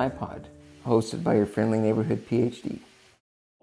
Tye Pod, hosted by your friendly neighborhood PhD.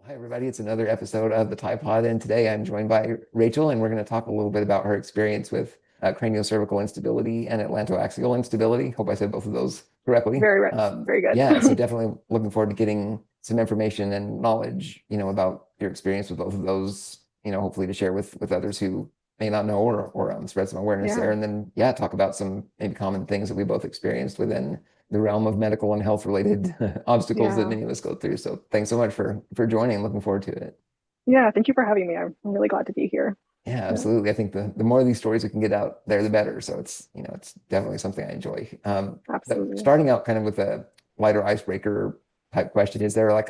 Hi, everybody. It's another episode of the Tye Pod, and today I'm joined by Rachel, and we're going to talk a little bit about her experience with craniocervical instability and atlantoaxial instability. Hope I said both of those correctly. Very right. Very good. Yeah, so definitely looking forward to getting some information and knowledge, about your experience with both of those, hopefully to share with others who may not know or spread some awareness there. And then, talk about some maybe common things that we both experienced within the realm of medical and health related obstacles that many of us go through. So thanks so much for joining. Looking forward to it. Yeah, thank you for having me. I'm really glad to be here. Yeah, absolutely. I think the more of these stories we can get out there, the better. So it's definitely something I enjoy. Absolutely. Starting out kind of with a lighter icebreaker type question, is there like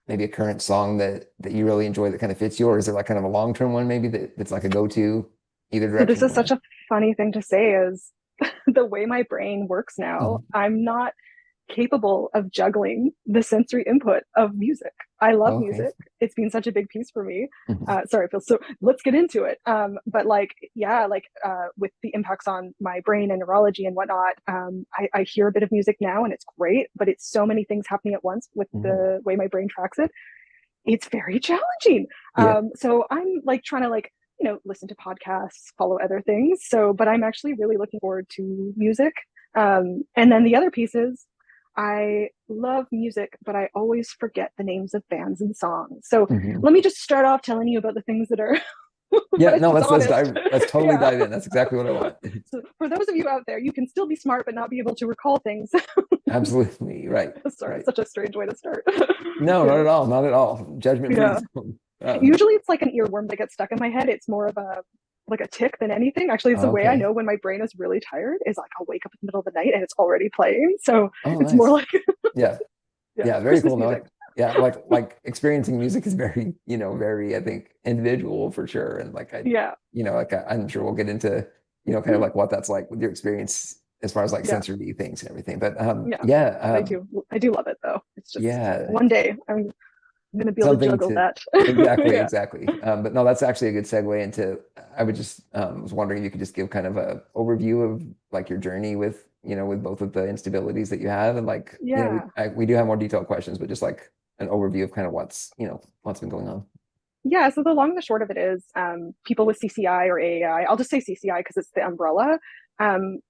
maybe a current song that you really enjoy that kind of fits you, or is there like kind of a long-term one maybe that's like a go-to either direction? So this is such a funny thing to say, is the way my brain works now. I'm not capable of juggling the sensory input of music. I love music. It's been such a big piece for me. Sorry, Phil. So let's get into it. But with the impacts on my brain and neurology and whatnot, I hear a bit of music now and it's great, but it's so many things happening at once with the way my brain tracks it. It's very challenging. So I'm like trying to listen to podcasts, follow other things. But I'm actually really looking forward to music. And then the other piece is, I love music, but I always forget the names of bands and songs. So let me just start off telling you about the things that are. Let's totally dive in. That's exactly what I want. So for those of you out there, you can still be smart but not be able to recall things. Absolutely, right. Sorry, right. Such a strange way to start. No, not at all. Not at all. Judgment free. Usually it's like an earworm that gets stuck in my head. It's more of a tick than anything. Actually, it's the way I know when my brain is really tired is like I'll wake up in the middle of the night and it's already playing. So it's more like very cool. No, like experiencing music is very, very, I think, individual for sure. And I'm sure we'll get into, kind of like what that's like with your experience as far as like sensory things and everything. But I do love it though. It's just one day I'm going to be able to juggle that. Exactly. But no, that's actually a good segue into, I would just was wondering if you could just give kind of a overview of like your journey with, with both of the instabilities that you have. And we do have more detailed questions, but just like an overview of kind of what's been going on. Yeah. So the long and the short of it is people with CCI or AAI, I'll just say CCI because it's the umbrella.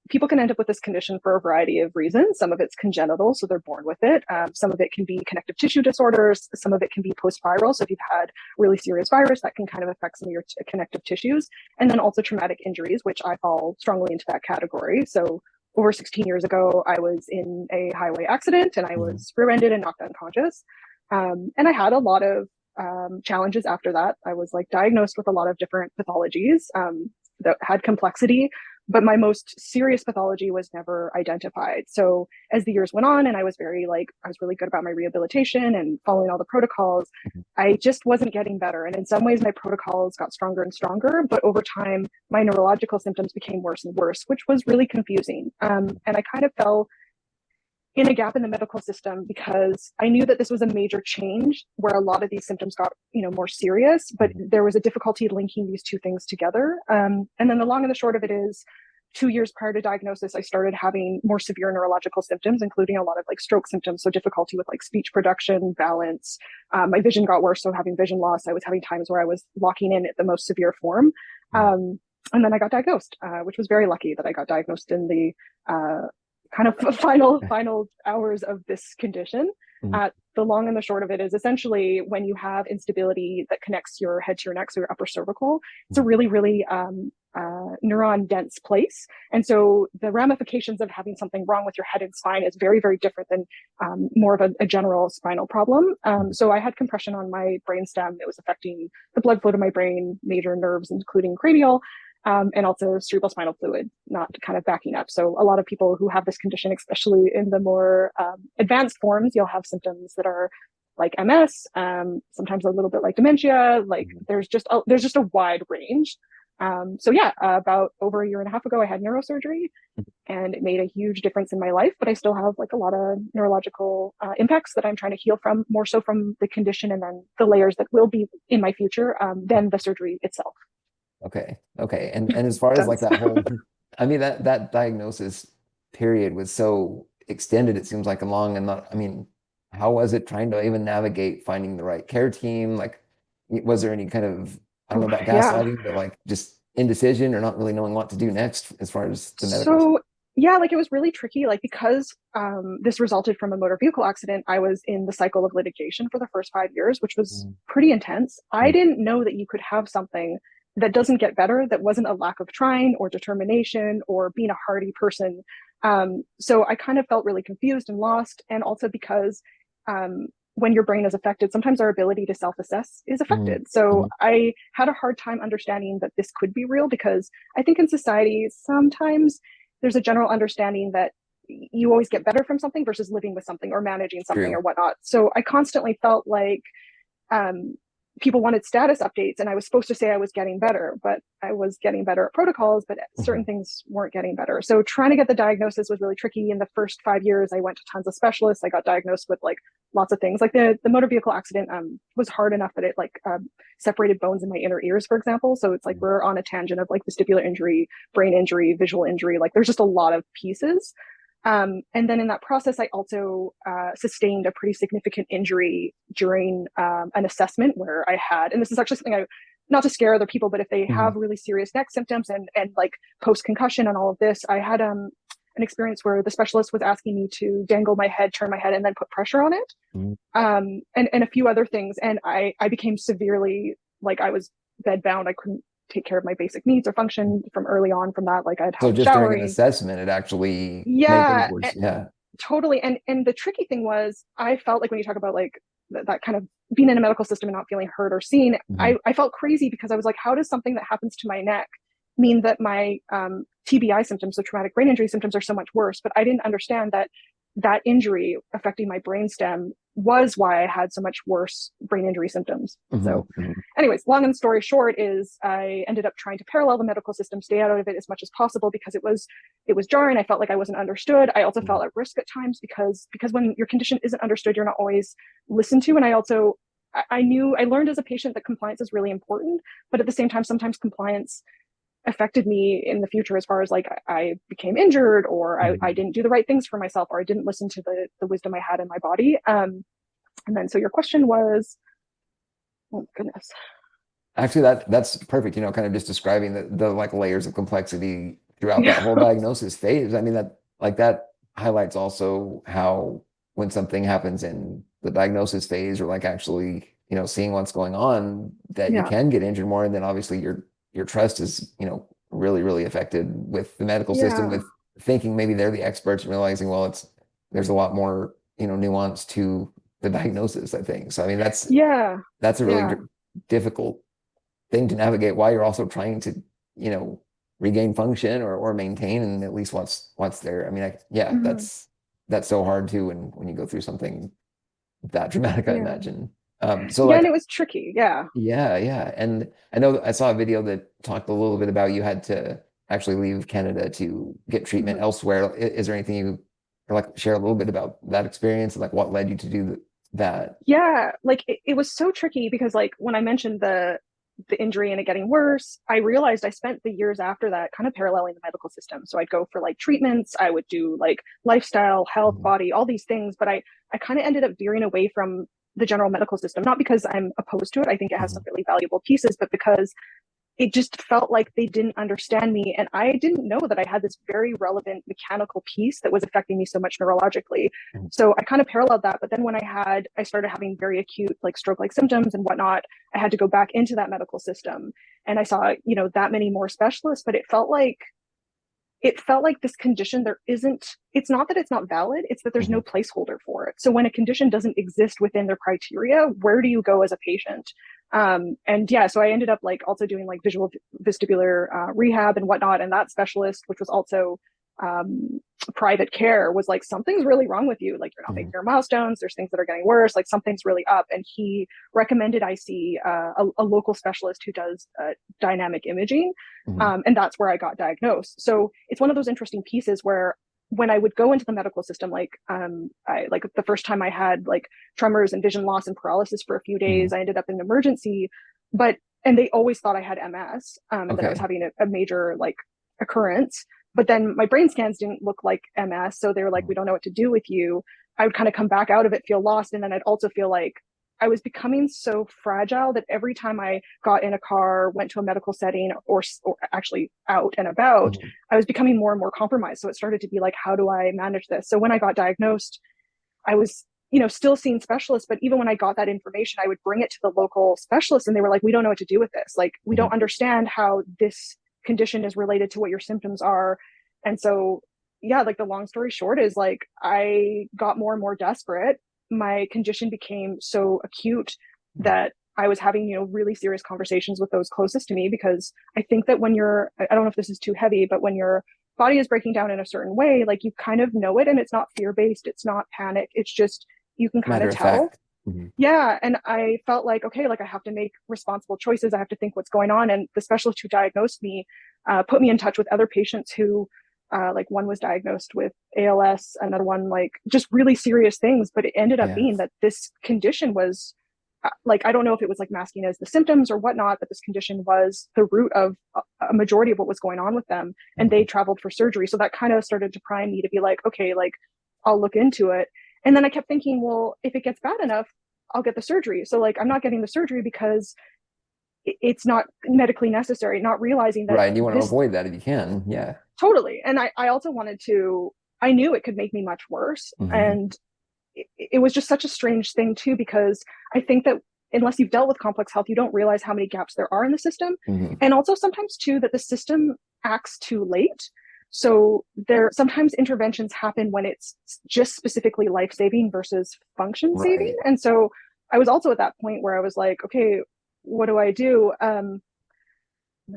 People can end up with this condition for a variety of reasons. Some of it's congenital, so they're born with it. Some of it can be connective tissue disorders. Some of it can be post-viral. So if you've had really serious virus, that can kind of affect some of your connective tissues. And then also traumatic injuries, which I fall strongly into that category. So over 16 years ago, I was in a highway accident and I was rear-ended and knocked unconscious. And I had a lot of challenges after that. I was diagnosed with a lot of different pathologies that had complexity. But my most serious pathology was never identified. So as the years went on and I was really good about my rehabilitation and following all the protocols, I just wasn't getting better. And in some ways my protocols got stronger and stronger, but over time my neurological symptoms became worse and worse, which was really confusing. And I kind of fell in a gap in the medical system because I knew that this was a major change where a lot of these symptoms got, more serious, but there was a difficulty linking these two things together. And then the long and the short of it is 2 years prior to diagnosis, I started having more severe neurological symptoms, including a lot of stroke symptoms. So difficulty with speech production, balance. My vision got worse. So having vision loss, I was having times where I was locking in at the most severe form. And then I got diagnosed, which was very lucky that I got diagnosed in the kind of final hours of this condition. The long and the short of it is essentially when you have instability that connects your head to your neck, so your upper cervical, it's a really, really neuron dense place. And so the ramifications of having something wrong with your head and spine is very, very different than more of a general spinal problem. So I had compression on my brainstem. It was affecting the blood flow to my brain, major nerves, including cranial. And also cerebral spinal fluid not kind of backing up. So a lot of people who have this condition, especially in the more advanced forms, you'll have symptoms that are like MS, sometimes a little bit like dementia. There's just a wide range. About over a year and a half ago, I had neurosurgery and it made a huge difference in my life, but I still have a lot of neurological impacts that I'm trying to heal from, more so from the condition and then the layers that will be in my future than the surgery itself. Okay. And as far as that whole, I mean, that diagnosis period was so extended, it seems like, along. And not, I mean, how was it trying to even navigate finding the right care team? Like, was there any kind of, I don't know Oh, about yeah. gaslighting, but like just indecision or not really knowing what to do next as far as the medical stuff? So yeah, like it was really tricky. Like because this resulted from a motor vehicle accident, I was in the cycle of litigation for the first 5 years, which was pretty intense. I didn't know that you could have something that doesn't get better, that wasn't a lack of trying or determination or being a hardy person. So I kind of felt really confused and lost. And also because when your brain is affected, sometimes our ability to self-assess is Mm-hmm. affected. So Mm-hmm. I had a hard time understanding that this could be real, because I think in society, sometimes there's a general understanding that you always get better from something versus living with something or managing something True. or whatnot. So I constantly felt like um, people wanted status updates, and I was supposed to say I was getting better, but I was getting better at protocols, but certain Mm-hmm. things weren't getting better. So trying to get the diagnosis was really tricky. In the first 5 years, I went to tons of specialists. I got diagnosed with like lots of things. Like the motor vehicle accident was hard enough that it like separated bones in my inner ears, for example. So it's like we're on a tangent of like vestibular injury, brain injury, visual injury. Like there's just a lot of pieces. And then in that process, I also sustained a pretty significant injury during an assessment where I had, and this is actually something I, not to scare other people, but if they Mm-hmm. have really serious neck symptoms and like post concussion and all of this, I had an experience where the specialist was asking me to dangle my head, turn my head, and then put pressure on it, and a few other things. And I became severely, like I was bedbound. I couldn't take care of my basic needs or function from early on from that. Like I'd So have just during an showering. assessment, it actually made things Yeah, worse. Yeah. totally. And the tricky thing was, I felt like when you talk about like that kind of being in a medical system and not feeling heard or seen, Mm-hmm. I felt crazy, because I was like, how does something that happens to my neck mean that my TBI symptoms, so traumatic brain injury symptoms, are so much worse? But I didn't understand that that injury affecting my brainstem was why I had so much worse brain injury symptoms. Mm-hmm. So Mm-hmm. anyways, long and story short is I ended up trying to parallel the medical system, stay out of it as much as possible, because it was jarring. I felt like I wasn't understood. I also felt at risk at times, because when your condition isn't understood, you're not always listened to. And I learned as a patient that compliance is really important, but at the same time, sometimes compliance affected me in the future, as far as like I became injured, or I Mm-hmm. didn't do the right things for myself, or I didn't listen to the wisdom I had in my body. And then so your question was, oh goodness. Actually, that's perfect. Kind of just describing the like layers of complexity throughout that Yeah. whole diagnosis phase. I mean, that highlights also how when something happens in the diagnosis phase, or like actually, seeing what's going on, that you Yeah. can get injured more. And then obviously your trust is, really, really affected with the medical system, Yeah. with thinking maybe they're the experts and realizing, well, there's a lot more, nuance to the diagnosis, I think. So I mean, Yeah. that's a really Yeah. difficult thing to navigate, while you're also trying to, regain function, or maintain, and at least what's there. I mean, yeah, Hmm. that's so hard too when you go through something that dramatic, I Yeah. imagine. So Yeah. like, And it was tricky. Yeah. yeah, yeah. And I know I saw a video that talked a little bit about you had to actually leave Canada to get treatment Hmm. elsewhere. Is there anything you or like share a little bit about that experience, and like what led you to do that? Yeah. Like it was so tricky, because like when I mentioned the injury and it getting worse, I realized I spent the years after that kind of paralleling the medical system. So I'd go for like treatments, I would do like lifestyle, health, Mhm. body, all these things, but I kind of ended up veering away from the general medical system, not because I'm opposed to it. I think it has some Mhm. really valuable pieces, but because it just felt like they didn't understand me. And I didn't know that I had this very relevant mechanical piece that was affecting me so much neurologically. Mhm. So I kind of paralleled that. But then when I started having very acute like stroke like symptoms and whatnot, I had to go back into that medical system. And I saw, that many more specialists, but it felt like this condition, it's not that it's not valid, it's that there's no Mhm. placeholder for it. So when a condition doesn't exist within their criteria, where do you go as a patient? And yeah, so I ended up like also doing like visual vestibular rehab and whatnot, and that specialist, which was also um, private care, was like, something's really wrong with you, like you're not making Mhm. your milestones, there's things that are getting worse, like something's really up. And he recommended I see a local specialist who does dynamic imaging, Mhm. and that's where I got diagnosed. So it's one of those interesting pieces where when I would go into the medical system, like I like the first time I had like tremors and vision loss and paralysis for a few Mhm. days, I ended up in emergency, but and they always thought I had MS, and that I was Okay. having a major like occurrence. but then my brain scans didn't look like MS. So they were like, we don't know what to do with you. I would kind of come back out of it, feel lost. And then I'd also feel like I was becoming so fragile that every time I got in a car, went to a medical setting, or actually out and about, Mhm. I was becoming more and more compromised. So it started to be like, how do I manage this? So when I got diagnosed, I was, still seeing specialists, but even when I got that information, I would bring it to the local specialists and they were like, we don't know what to do with this. Like, we don't Mhm. understand how this condition is related to what your symptoms are. And so, yeah, like the long story short is like, I got more and more desperate. My condition became so acute that I was having, really serious conversations with those closest to me, because I think that when I don't know if this is too heavy, but when your body is breaking down in a certain way, like you kind of know it, and it's not fear based, it's not panic, it's just, you can kind Matter of of tell. fact. Mhm. Yeah. And I felt like, okay, like I have to make responsible choices. I have to think what's going on. And the specialist who diagnosed me put me in touch with other patients who, like one was diagnosed with ALS, another one, like just really serious things. But it ended up Yeah. being that this condition was like, I don't know if it was like masking as the symptoms or whatnot, but this condition was the root of a majority of what was going on with them. And they Mhm. traveled for surgery. So that kind of started to prime me to be like, okay, like I'll look into it. And then I kept thinking, well, if it gets bad enough, I'll get the surgery. So like, I'm not getting the surgery because it's not medically necessary, not realizing that Right. You want to this avoid that if you can. Yeah. totally. And I also wanted to, I knew it could make me much worse. Mhm. And it was just such a strange thing too, because I think that unless you've dealt with complex health, you don't realize how many gaps there are in the system. Mhm. And also sometimes too, that the system acts too late. So there sometimes interventions happen when it's just specifically life-saving versus function saving. Right. And so I was also at that point where I was like, okay, what do I do? I'm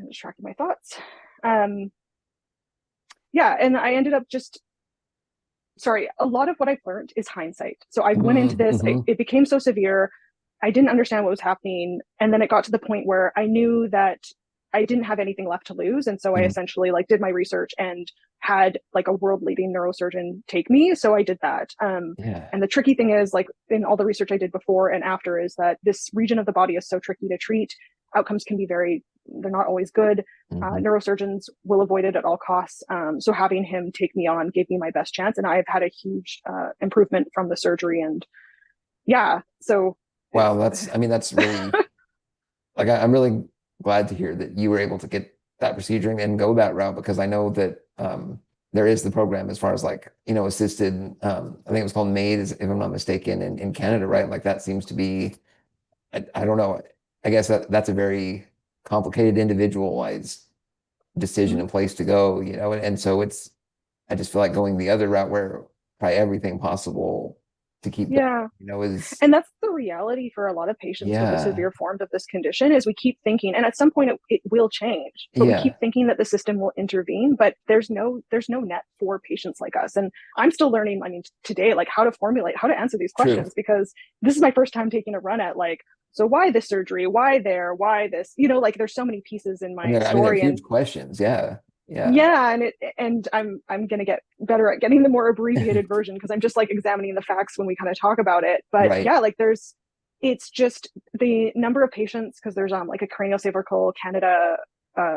just tracking my thoughts. Um, yeah, and I ended up just sorry, a lot of what I've learned is hindsight. So I went into this, Mhm. it became so severe. I didn't understand what was happening. And then it got to the point where I knew that I didn't have anything left to lose. And so I Mhm. essentially like did my research and had like a world leading neurosurgeon take me. So I did that. Yeah. And the tricky thing is, like in all the research I did before and after, is that this region of the body is so tricky to treat. Outcomes can be they're not always good. Mhm. Neurosurgeons will avoid it at all costs. So having him take me on gave me my best chance. And I've had a huge improvement from the surgery. And yeah, so Wow. I mean, that's really, like, I'm really glad to hear that you were able to get that procedure and go that route, because I know that there is the program as far as like, assisted, I think it was called MAID, if I'm not mistaken, in Canada, right? Like that seems to be, I don't know. I guess that's a very complicated, individualized decision mhm. and place to go, and so I just feel like going the other route where try everything possible to keep going, Yeah. is, And that's the reality for a lot of patients with the yeah, severe forms of this condition, is we keep thinking, and at some point it will change, but we yeah, keep thinking that the system will intervene, but there's no net for patients like us. And I'm still learning, I mean, today, like how to answer these true. questions, because this is my first time taking a run at like, so why this surgery? Why there? Why this? Like there's so many pieces in And my they're story. huge And questions. Yeah. Yeah. yeah, and I'm gonna get better at getting the more abbreviated version, because I'm just like examining the facts when we kind of talk about it. But Right. yeah, like it's just the number of patients, because there's like a Craniocervical Canada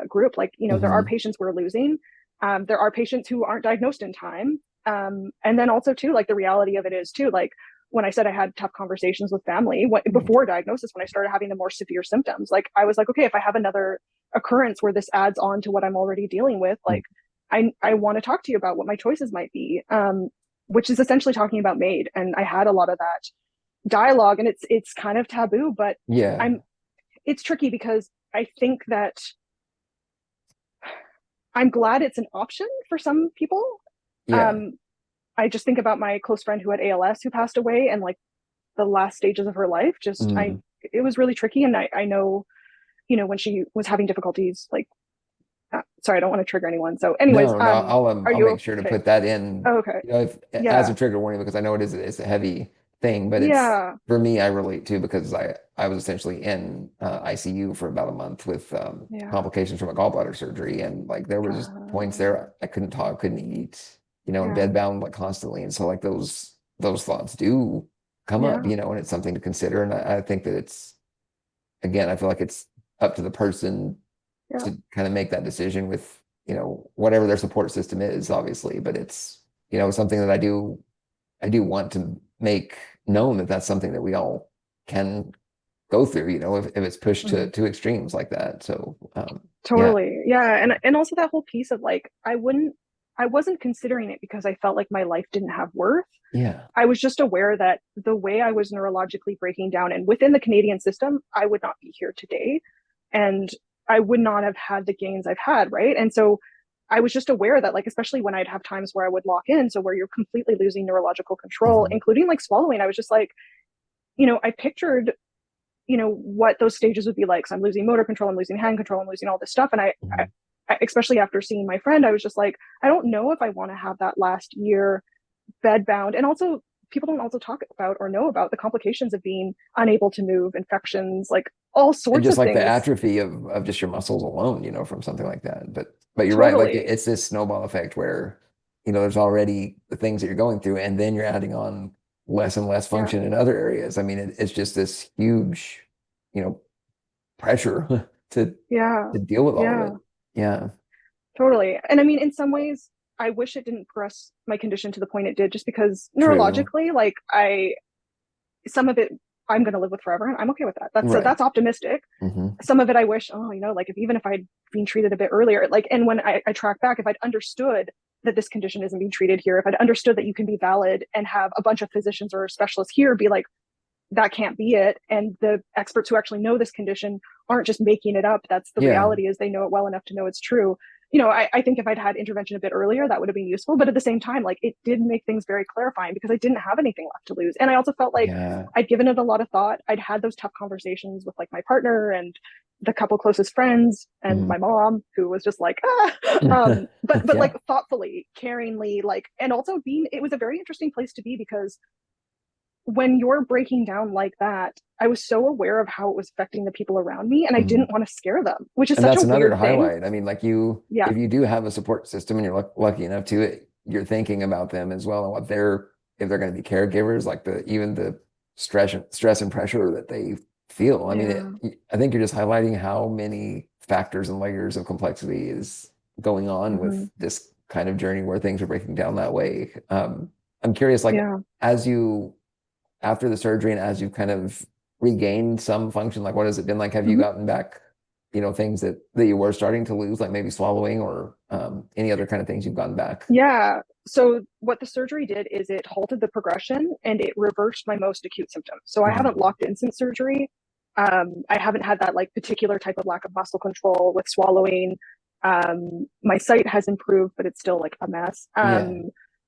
group. Like there are Hmm. patients we're losing. There are patients who aren't diagnosed in time. And then also too, like the reality of it is too, like when I said I had tough conversations with family before diagnosis, when I started having the more severe symptoms, like I was like, okay, if I have another occurrence where this adds on to what I'm already dealing with, like I want to talk to you about what my choices might be, which is essentially talking about MAID. And I had a lot of that dialogue, and it's kind of taboo, but Yeah. I'm it's tricky because I think that I'm glad it's an option for some people. Yeah. Um, I just think about my close friend who had ALS, who passed away, and like the last stages of her life, just Mm. it was really tricky. And I know, when she was having difficulties, like sorry, I don't want to trigger anyone. So anyways, No, are I'll you make sure to okay? put that in, Oh, okay. if as a Yeah. trigger warning, because I know it's a heavy thing, but it's Yeah. for me, I relate to, because I was essentially in ICU for about a month with Yeah. complications from a gallbladder surgery, and like there was just points Uh, there I couldn't talk, couldn't eat, and yeah. bedbound like constantly, and so like those thoughts do come up, Yeah. and it's something to consider, and I think that it's, again, I feel like it's up to the person Yeah. to kind of make that decision with. whatever their support system is, obviously, but it's, something that I do want to make known that that's something that we all can go through, if it's pushed Mhm. to extremes like that. So, yeah, Totally. Yeah. And also that whole piece of like, I wasn't considering it because I felt like my life didn't have worth. yeah, I was just aware that the way I was neurologically breaking down and within the Canadian system, I would not be here today. And I would not have had the gains I've had. Right. And so I was just aware that, like, especially when I'd have times where I would lock in, so where you're completely losing neurological control, mhm, including like swallowing, I was just like, I pictured, what those stages would be like. So I'm losing motor control, I'm losing hand control, I'm losing all this stuff. And mhm. especially after seeing my friend, I was just like, I don't know if I want to have that last year bed bound. And also, people don't also talk about or know about the complications of being unable to move, infections, like all And sorts just of like the things. atrophy of just your muscles alone, from something like that. But you're right, like Totally. it's this snowball effect where, there's already the things that you're going through, and then you're adding on less and less Yeah. function in other areas. I mean, it's just this huge, you know, pressure to Yeah. deal with all of Yeah. it. Yeah, Totally. And I mean, in some ways, I wish it didn't progress my condition to the point it did, just because true. neurologically, like some of it I'm going to live with forever, and I'm okay with that. Right. That's optimistic. Hmm. Some of it I wish, oh, like if even if I'd been treated a bit earlier, like, and when I track back, if I'd understood that this condition isn't being treated here, if I'd understood that you can be valid and have a bunch of physicians or specialists here be like, that can't be it, and the experts who actually know this condition aren't just making it up, that's the Yeah. reality, is they know it well enough to know it's true. I think if I'd had intervention a bit earlier, that would have been useful. But at the same time, like, it did make things very clarifying because I didn't have anything left to lose. And I also felt like Yeah. I'd given it a lot of thought. I'd had those tough conversations with like my partner and the couple closest friends and Hmm. my mom, who was just like, ah. But Yeah. like thoughtfully, caringly, like, and also being, it was a very interesting place to be because when you're breaking down like that, I was so aware of how it was affecting the people around me, and I Mhm. didn't want to scare them, which is And such a that's another weird thing. highlight. I mean, like Yeah. if you do have a support system and you're lucky enough to it, you're thinking about them as well and what if they're going to be caregivers, like even the stress and pressure that they feel. I mean, Yeah. I think you're just highlighting how many factors and layers of complexity is going on Hmm. with this kind of journey where things are breaking down that way. I'm curious, like Yeah. as you after the surgery and as you've kind of regained some function, like what has it been like? Have you Hmm. gotten back, things that you were starting to lose, like maybe swallowing or any other kind of things you've gotten back? Yeah. So what the surgery did is it halted the progression and it reversed my most acute symptoms. So I haven't Mhm. locked in since surgery. I haven't had that like particular type of lack of muscle control with swallowing. My sight has improved, but it's still like a mess. Yeah.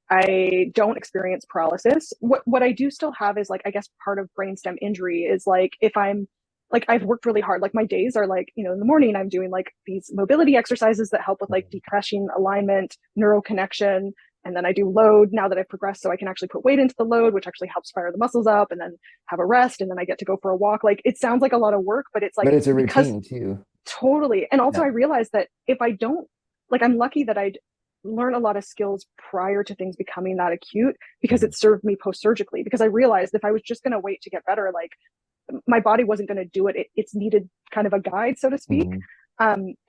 I don't experience paralysis. What I do still have is, like, I guess part of brainstem injury is like, if I'm like, I've worked really hard. Like my days are like, in the morning I'm doing like these mobility exercises that help with like Mhm. decompression, alignment, neural connection. And then I do load now that I've progressed, so I can actually put weight into the load, which actually helps fire the muscles up, and then have a rest, and then I get to go for a walk. Like, it sounds like a lot of work, but it's But like, it's a because routine too. totally. And also, Yeah. I realized that if I don't, like, I'm lucky that I'd learn a lot of skills prior to things becoming that acute, because Mhm. it served me post surgically. Because I realized if I was just going to wait to get better, like, my body wasn't going to do it. It's needed kind of a guide, so to speak. Mhm.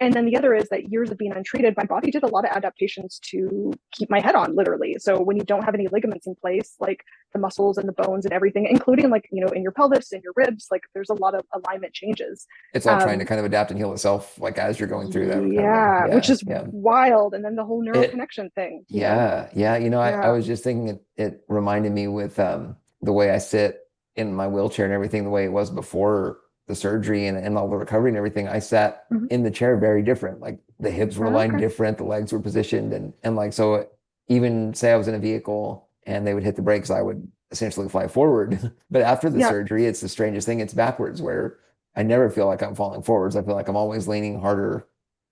And then the other is that years of being untreated, my body did a lot of adaptations to keep my head on, literally. So when you don't have any ligaments in place, like the muscles and the bones and everything, including like, in your pelvis and your ribs, like there's a lot of alignment changes. It's all trying to Um, kind of adapt and heal itself, like as you're going through that recovery. yeah, which Yeah. is Yeah. wild. And then the whole neural It, connection thing. yeah. Yeah. I Yeah. was just thinking it reminded me with the way I sit in my wheelchair and everything, the way it was before the surgery and all the recovery and everything. I sat Mhm. in the chair very different. Like the hips were aligned Okay. different, the legs were positioned, and like so even say I was in a vehicle and they would hit the brakes, I would essentially fly forward. But after the Yeah. surgery, it's the strangest thing. It's backwards where I never feel like I'm falling forwards. I feel like I'm always leaning harder,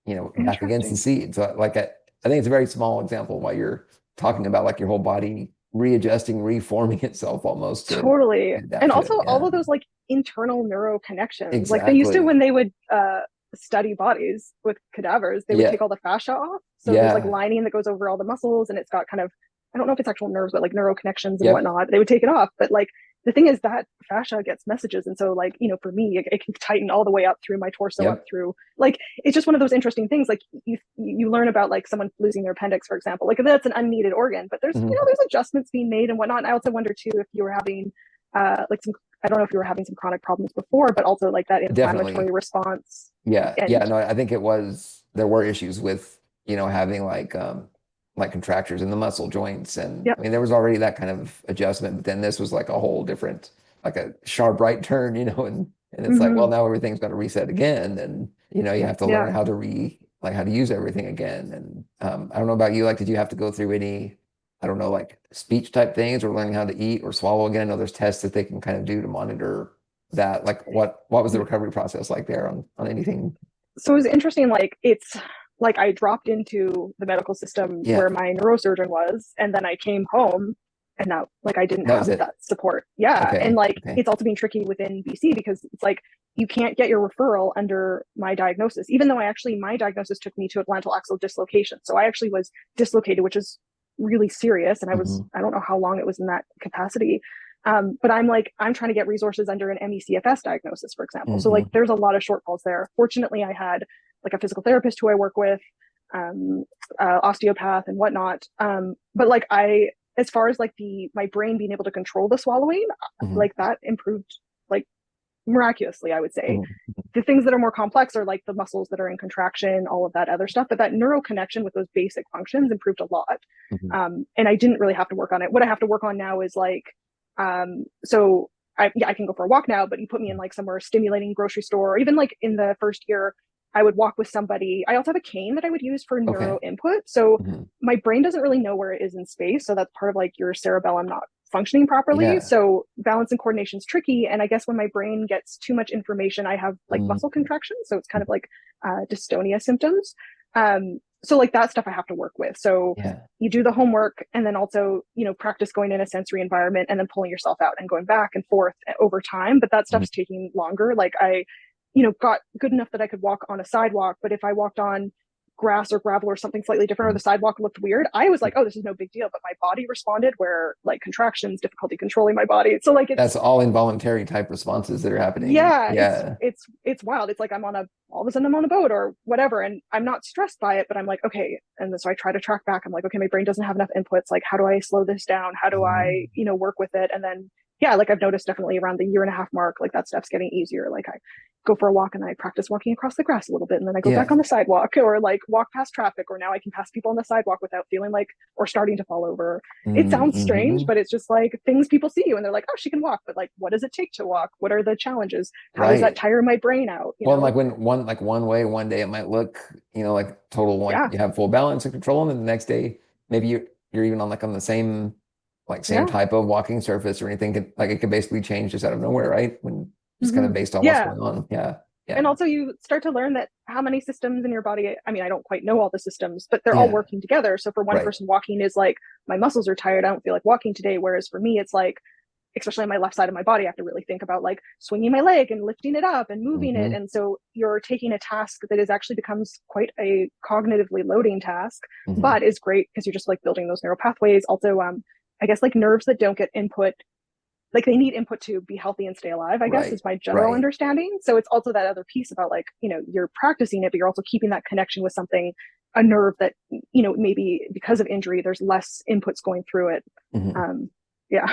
back against the Interesting. seat. So like I think it's a very small example of why you're talking about like your whole body readjusting, reforming itself almost to Totally. And adapt to also it. all Yeah, of those like internal neuro connections. Like they used to, exactly. when they would study bodies with cadavers, they would Yeah, take all the fascia off. So there's like yeah, lining that goes over all the muscles, and it's got kind of, I don't know if it's actual nerves, but like neuro connections and yep. whatnot. They would take it off. But like the thing is that fascia gets messages. And so like, for me, it can tighten all the way up through my torso, up Yep. through, like, it's just one of those interesting things. Like you learn about like someone losing their appendix, for example, like that's an unneeded organ, but there's, Mhm. there's adjustments being made and whatnot. And I also wonder too, if you were having like some, I don't know if you were having some chronic problems before, but also like that inflammatory Definitely. response. Yeah. Yeah. And No, I think there were issues with, having like contractures in the muscle joints. And yep. I mean, there was already that kind of adjustment, but then this was like a whole different, like a sharp right turn, and it's like, well, Mm-hmm. now everything's got to reset again. And, you have to Yeah. learn how to like how to use everything again. And I don't know about you, like, did you have to go through any, I don't know, like speech type things or learning how to eat or swallow again? I know there's tests that they can kind of do to monitor that. Like what was the recovery process like there on anything? So it was interesting. Like it's like I dropped into the medical system Yeah, where my neurosurgeon was, and then I came home, and now like I didn't that was have it. that support. Yeah, and Okay. like Okay. it's also been tricky within BC because it's like you can't get your referral under my diagnosis, even though my diagnosis took me to atlantal axle dislocation. So I actually was dislocated, which is really serious, and Hmm. I don't know how long it was in that capacity. But I'm trying to get resources under an MECFS diagnosis, for example. So like Hmm. there's a lot of shortfalls there. Fortunately, I had like a physical therapist who I work with, um, osteopath and whatnot. But like as far as like my brain being able to control the swallowing, Hmm. like that improved like miraculously, I would say. Hmm. The things that are more complex are like the muscles that are in contraction, all of that other stuff. But that neural connection with those basic functions improved a lot. Hmm. And I didn't really have to work on it. What I have to work on now is like, so I can go for a walk now, but you put me in like somewhere stimulating grocery store, or even like in the first year, I would walk with somebody. I also have a cane that I would use for Okay. neuro input. So Hmm. my brain doesn't really know where it is in space. So that's part of like your cerebellum not functioning properly. Yeah. So balance and coordination is tricky. And I guess when my brain gets too much information, I have like Mm. muscle contraction. So it's kind of like dystonia symptoms. So like that stuff I have to work with. So Yeah. you do the homework and then also, practice going in a sensory environment and then pulling yourself out and going back and forth over time. But that Mhm. stuff's taking longer. Like I, got good enough that I could walk on a sidewalk. But if I walked on grass or gravel or something slightly different, or the sidewalk looked weird, I was like, oh, this is no big deal. But my body responded where like contractions, difficulty controlling my body. So like That's it's all involuntary type responses that are happening. yeah, Yeah. it's wild. It's like all of a sudden I'm on a boat or whatever, and I'm not stressed by it, but I'm like, okay. And then so I try to track back. I'm like, okay, my brain doesn't have enough inputs. Like, how do I slow this down? How do I, Mhm. work with it? And then yeah, like I've noticed definitely around the year and a half mark, like that stuff's getting easier. Like I go for a walk and I practice walking across the grass a little bit, and then I go back Yeah. on the sidewalk or like walk past traffic, or now I can pass people on the sidewalk without feeling like or starting to fall over. It sounds strange, Mm-hmm. but it's just like things people see you and they're like, oh, she can walk, but like, what does it take to walk? What are the challenges? How does that Right. tire my brain out? Well, and like when one way, one day it might look, like total, like Yeah, you have full balance and control, and then the next day maybe you're even on the same same yeah, type of walking surface or anything. Like it could basically change just out of nowhere, right? When just kind of hmm, based on what's yeah. going on. Yeah. And Yeah. also, you start to learn that how many systems in your body. I mean, I don't quite know all the systems, but they're all Yeah. working together. So for one Right. person, walking is like, my muscles are tired, I don't feel like walking today. Whereas for me, it's like, especially on my left side of my body, I have to really think about like swinging my leg and lifting it up and moving it. Hmm. And so you're taking a task that is actually becomes quite a cognitively loading task, Hmm. but is great because you're just like building those neural pathways. Also, I guess like nerves that don't get input, like they need input to be healthy and stay alive, I guess Right. is my general Right. understanding. So it's also that other piece about like, you're practicing it, but you're also keeping that connection with something, a nerve that, maybe because of injury, there's less inputs going through it. Hmm. Um, yeah.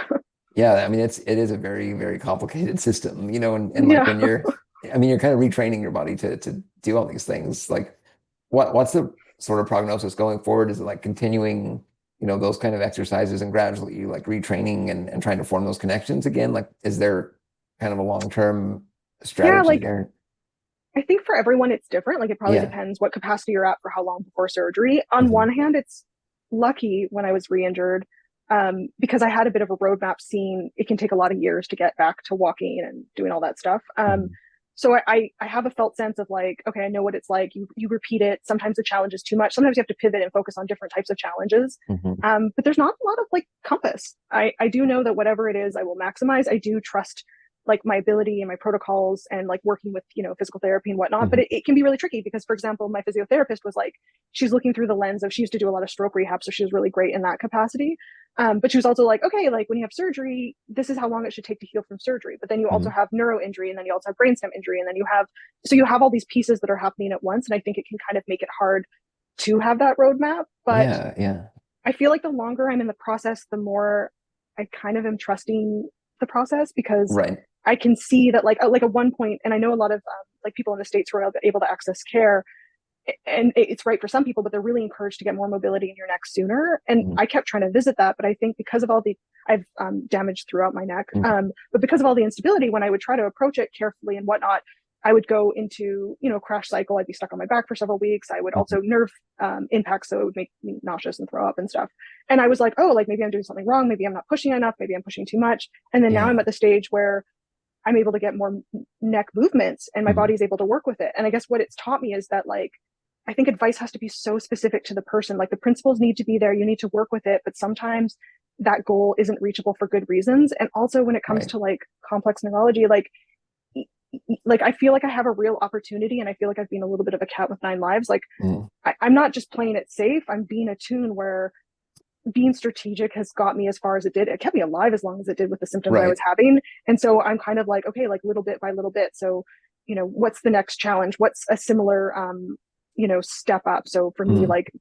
Yeah, I mean it is a very, very complicated system, and like Yeah. when you're kind of retraining your body to do all these things. Like what's the sort of prognosis going forward? Is it like continuing, those kind of exercises and gradually like retraining and trying to form those connections again? Like is there kind of a long-term Yeah. strategy Like there? I think for everyone it's different. Like it probably Yeah. depends what capacity you're at for how long before surgery. On one Hmm. hand, it's lucky when I was re-injured, because I had a bit of a roadmap seeing it can take a lot of years to get back to walking and doing all that stuff. Hmm. So I have a felt sense of like, okay, I know what it's like. You repeat it. Sometimes the challenge is too much. Sometimes you have to pivot and focus on different types of challenges. Hmm. But there's not a lot of like compass. I do know that whatever it is, I will maximize. I do trust like my ability and my protocols and like working with physical therapy and whatnot, but Hmm. it can be really tricky because, for example, my physiotherapist was like, she's looking through the lens of, she used to do a lot of stroke rehab, so she was really great in that capacity. But she was also like, okay, like when you have surgery, this is how long it should take to heal from surgery. But then you also have neuro injury, and then you also have brainstem injury, and then you have all these pieces that are happening at once. And I think it can kind of make it hard to have that roadmap. But Yeah. I feel like the longer I'm in the process, the more I kind of am trusting the process, because Right. I can see that like at one point, and I know a lot of like people in the States who are able to access care, and it's right for some people, but they're really encouraged to get more mobility in your neck sooner. And I kept trying to visit that, but I think because of all the, I've damage throughout my neck, but because of all the instability, when I would try to approach it carefully and whatnot, I would go into, crash cycle. I'd be stuck on my back for several weeks. I would also nerve impact, so it would make me nauseous and throw up and stuff. And I was like, oh, like maybe I'm doing something wrong. Maybe I'm not pushing enough. Maybe I'm pushing too much. And then now I'm at the stage where I'm able to get more neck movements, and my body's able to work with it. And I guess what it's taught me is that, like, I think advice has to be so specific to the person. Like, the principles need to be there. You need to work with it. But sometimes that goal isn't reachable for good reasons. And also when it comes to like complex neurology, like I feel like I have a real opportunity, and I feel like I've been a little bit of a cat with 9 lives. Like I'm not just playing it safe. I'm being attuned, where being strategic has got me as far as it did. It kept me alive as long as it did with the symptoms I was having. And so I'm kind of like, okay, like little bit by little bit. So, what's the next challenge? What's a similar, step up? So for me, like,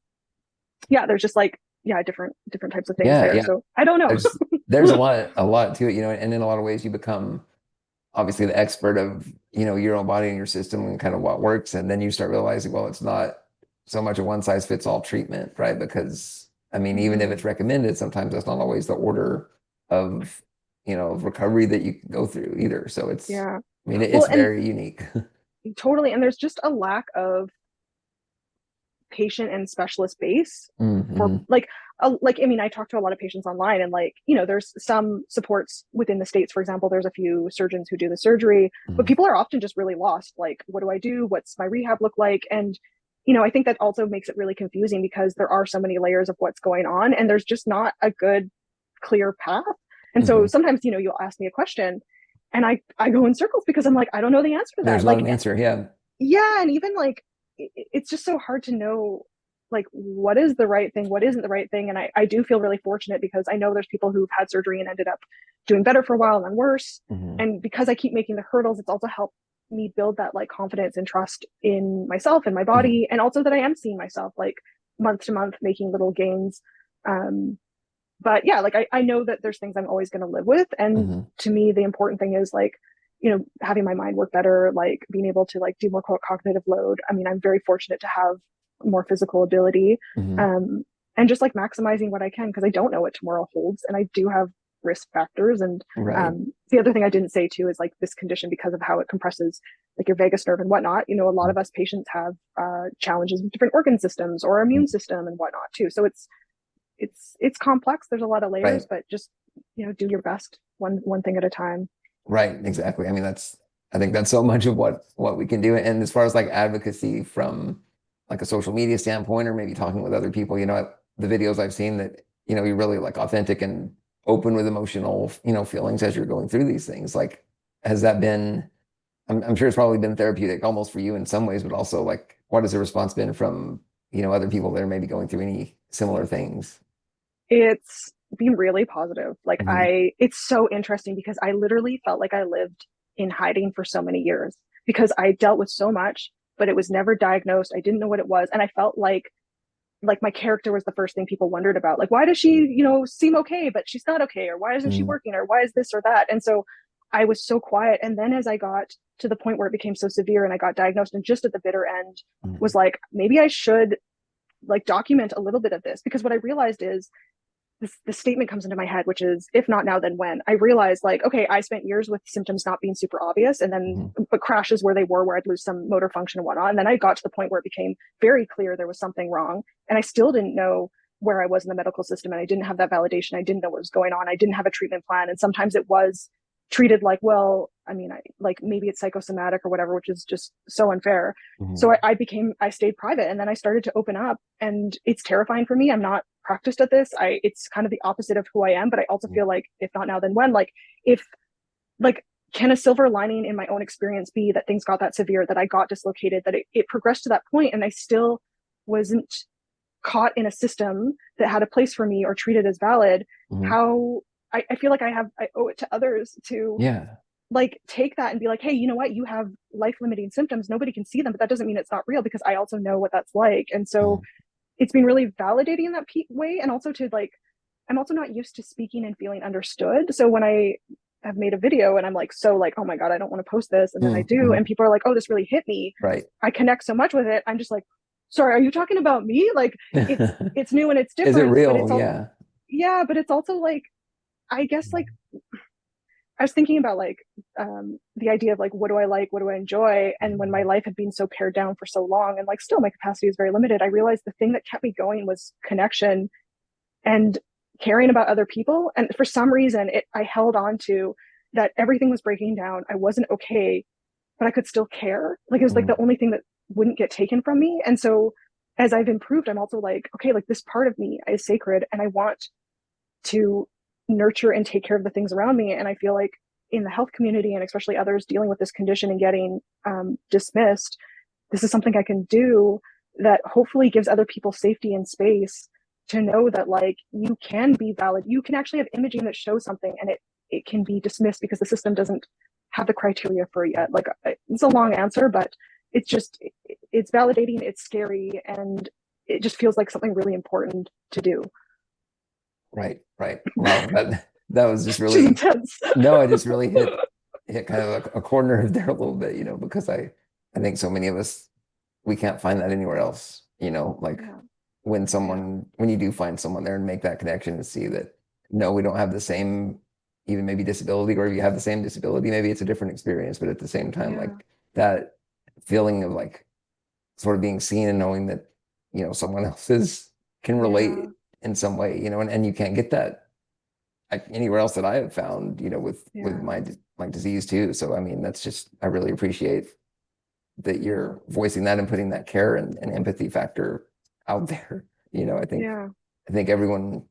there's just like, different types of things there. Yeah. So I don't know. There's a lot to it, and in a lot of ways you become obviously the expert of, your own body and your system and kind of what works. And then you start realizing, well, it's not so much a one size fits all treatment, right? Because I mean, even if it's recommended, sometimes that's not always the order of, of recovery that you can go through either. So it's, I mean, it's very unique. Totally. And there's just a lack of patient and specialist base for like, I mean, I talk to a lot of patients online, and like, there's some supports within the States. For example, there's a few surgeons who do the surgery, but people are often just really lost. Like, what do I do? What's my rehab look like? And, I think that also makes it really confusing, because there are so many layers of what's going on, and there's just not a good, clear path. And so sometimes, you'll ask me a question, and I go in circles, because I'm like, I don't know the answer to that. There's like not an answer. Yeah. Yeah. And even like, it's just so hard to know, like, what is the right thing, what isn't the right thing. And I do feel really fortunate, because I know there's people who've had surgery and ended up doing better for a while and then worse. And because I keep making the hurdles, it's also helped me build that like confidence and trust in myself and my body. And also that I am seeing myself like month to month making little gains. But yeah, like I know that there's things I'm always going to live with. And to me, the important thing is like, having my mind work better, like being able to like do more cognitive load. I mean, I'm very fortunate to have more physical ability, and just like maximizing what I can, because I don't know what tomorrow holds, and I do have risk factors. And the other thing I didn't say too is like this condition, because of how it compresses like your vagus nerve and whatnot, a lot of us patients have challenges with different organ systems or immune system and whatnot too. So it's complex. There's a lot of layers, but just do your best, one thing at a time. Right, exactly. I mean, I think that's so much of what we can do. And as far as like advocacy from like a social media standpoint, or maybe talking with other people, the videos I've seen that, you're really like authentic and open with emotional, feelings as you're going through these things. Like, has that been, I'm sure it's probably been therapeutic almost for you in some ways, but also like, what has the response been from, other people that are maybe going through any similar things? It's been really positive. Like it's so interesting, because I literally felt like I lived in hiding for so many years, because I dealt with so much, but it was never diagnosed. I didn't know what it was. And I felt like my character was the first thing people wondered about. Like, why does she, seem okay, but she's not okay? Or why isn't she working? Or why is this or that? And so I was so quiet. And then as I got to the point where it became so severe and I got diagnosed, and just at the bitter end was like, maybe I should like document a little bit of this, because what I realized is this statement comes into my head, which is, if not now, then when? I realized like, okay, I spent years with symptoms not being super obvious, and then but crashes where they where I'd lose some motor function and whatnot. And then I got to the point where it became very clear there was something wrong, and I still didn't know where I was in the medical system, and I didn't have that validation. I didn't know what was going on. I didn't have a treatment plan. And sometimes it was treated like, well, I mean, like maybe it's psychosomatic or whatever, which is just so unfair. So I stayed private, and then I started to open up, and it's terrifying for me. I'm not practiced at this. It's kind of the opposite of who I am, but I also feel like, if not now, then when? Like, if like, can a silver lining in my own experience be that things got that severe, that I got dislocated, that it progressed to that point, and I still wasn't caught in a system that had a place for me or treated as valid, Mhm. how I feel like I owe it to others to Yeah. like take that and be like, hey, you know what, you have life limiting symptoms, nobody can see them, but that doesn't mean it's not real, because I also know what that's like. And so Mhm. it's been really validating in that way. And also to like, I'm also not used to speaking and feeling understood. So when I have made a video and I'm like, so like, oh my God, I don't want to post this. And then I do, Mhm. and people are like, oh, this really hit me. Right. I connect so much with it. I'm just like, sorry, are you talking about me? Like it's new and it's Is it different, but real? it's all, Yeah. yeah, but it's also like, I guess like I was thinking about like the idea of like, what do I like? What do I enjoy? And when my life had been so pared down for so long, and like still my capacity is very limited, I realized the thing that kept me going was connection and caring about other people. And for some reason, I held on to that. Everything was breaking down. I wasn't okay, but I could still care. Like it was like Mhm. the only thing that wouldn't get taken from me. And so as I've improved, I'm also like, okay, like this part of me is sacred, and I want to nurture and take care of the things around me. And I feel like in the health community, and especially others dealing with this condition and getting dismissed, this is something I can do that hopefully gives other people safety and space to know that like you can be valid. You can actually have imaging that shows something, and it can be dismissed because the system doesn't have the criteria for it yet. Like it's a long answer, but it's just it's validating, it's scary, and it just feels like something really important to do. Right. Right. Wow. That was just Which is really, intense. no, I just really hit kind of a corner there a little bit, because I think so many of us, we can't find that anywhere else, like Yeah, yeah, when you do find someone there and make that connection and see that, no, we don't have the same, even maybe disability, or if you have the same disability, maybe it's a different experience, but at the same time, yeah, like that feeling of like sort of being seen and knowing that, someone else can yeah, relate in some way, and you can't get that like anywhere else that I have found, with yeah, my disease too. So I mean, that's just, I really appreciate that yeah, you're voicing that and putting that care and empathy factor out there. yeah. I think everyone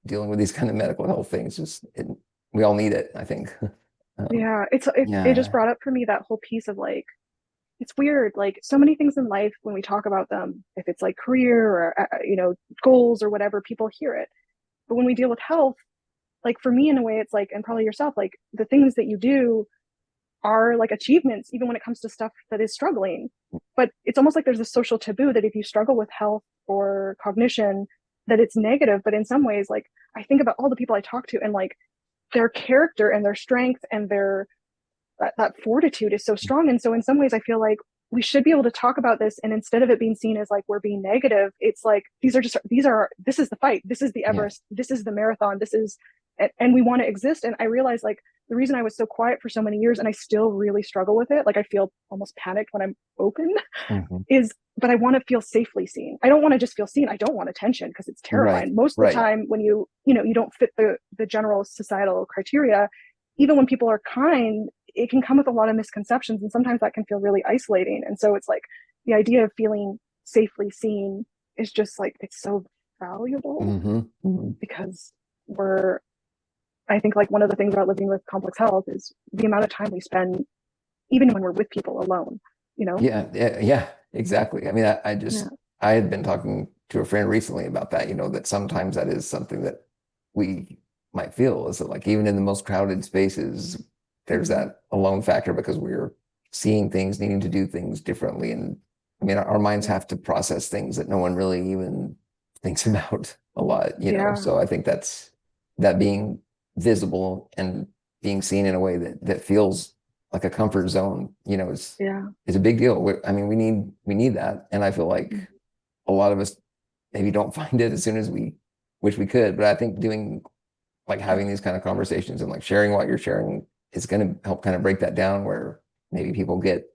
dealing with these kind of medical health things, we all need it, I think. Yeah, it just Yeah. brought up for me that whole piece of like it's weird, like so many things in life when we talk about them, if it's like career or goals or whatever, people hear it. But when we deal with health, like for me in a way, it's like, and probably yourself, like the things that you do are like achievements, even when it comes to stuff that is struggling. But it's almost like there's a social taboo that if you struggle with health or cognition, that it's negative. But in some ways, like I think about all the people I talk to and like their character and their strength and their that fortitude is so strong. And so in some ways I feel like we should be able to talk about this, and instead of it being seen as like we're being negative, it's like this is the fight, this is the Yeah. Everest, this is the marathon, this is, and we want to exist. And I realized like the reason I was so quiet for so many years, and I still really struggle with it, like I feel almost panicked when I'm open, Mhm. is but I want to feel safely seen. I don't want to just feel seen. I don't want attention because it's Right. terrifying. Most of the Right. time when you don't fit the general societal criteria, even when people are kind, it can come with a lot of misconceptions, and sometimes that can feel really isolating. And so it's like the idea of feeling safely seen is just like it's so valuable, Hmm. because we're I think like one of the things about living with complex health is the amount of time we spend even when we're with people alone, you know? Yeah, yeah, yeah, exactly. I mean, Yeah. I had been talking to a friend recently about that, that sometimes that is something that we might feel, is that like even in the most crowded spaces, there's Mm-hmm. that alone factor because we're seeing things, needing to do things differently. And I mean, our minds Yeah. have to process things that no one really even thinks Yeah. about a lot. Yeah. So I think that being visible and being seen in a way that feels like a comfort zone, Yeah. is a big deal. I mean, we need that, and I feel like Mm-hmm. a lot of us maybe don't find it as soon as we wish we could. But I think doing like having these kind of conversations and like sharing what you're sharing is going to help kind of break that down, where maybe people get